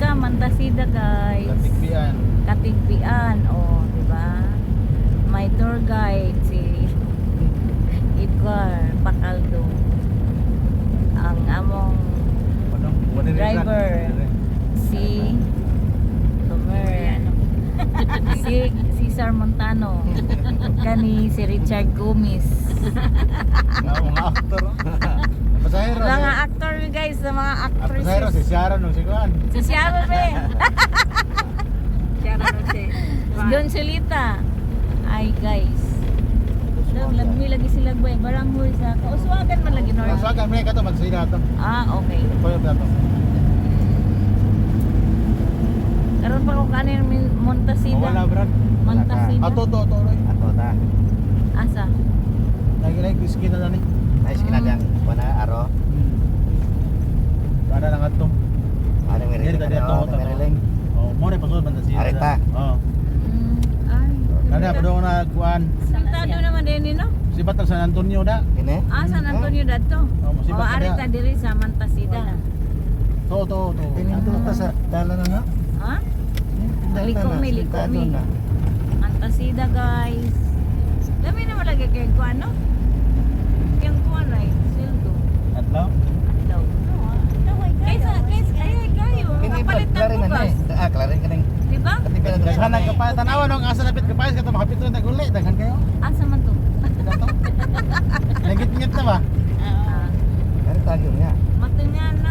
ka, Mantasida guys. Katigpian. Katigpian, oh, di ba? May tour guide si Edgar Pacaldo. Ang among driver si Tomer. Si Cesar Montano. Kani si Richard Gomez. Mga actor. Pasahero. Mga actor guys, sa mga Pasahero actresses. si Sharon nung si Kuan. Si Sharon be. Sharon si Don Solita. Ay guys. Lagmi lagi sila boy. Barang huy sa kauswagan man lagi no. Maswagan mo ka to magsida to. Ah, okay. Koyo to. Karon pa ko kanin Montasida. Wala brad. Montasida. Ato to. Ato ta. Asa? Lagi whisky na ni. Nice kinadang wana aro. Ada lang ato. Ano may Dili ka dito to. ring. Oh, mo rin pasod man si. Arita. Oh. Ay. Kada pa daw na kuan. Sintado naman din no? Si Batang San Antonio da. Kini? Ah, San Antonio dato. Oh, O musibat ari ta kada. diri sa Mantasida. To. Kini to ta sa dala na na. Ha? Liko mi. Mantasida guys. Dami naman lagi kay kuan no? Yung kuan ay sildo. Atlaw. Daw. Kaysa kayo. Kini Kapalit na klaro na bugas. na. Klaro ka ning. Di ba? Daghan nagkapay tanawa nung asa lapit kapay ka to makapito na guli daghan kayo. Asa man to? Nagit-ngit na ba? Ah, Ano tagyo niya? matingan na.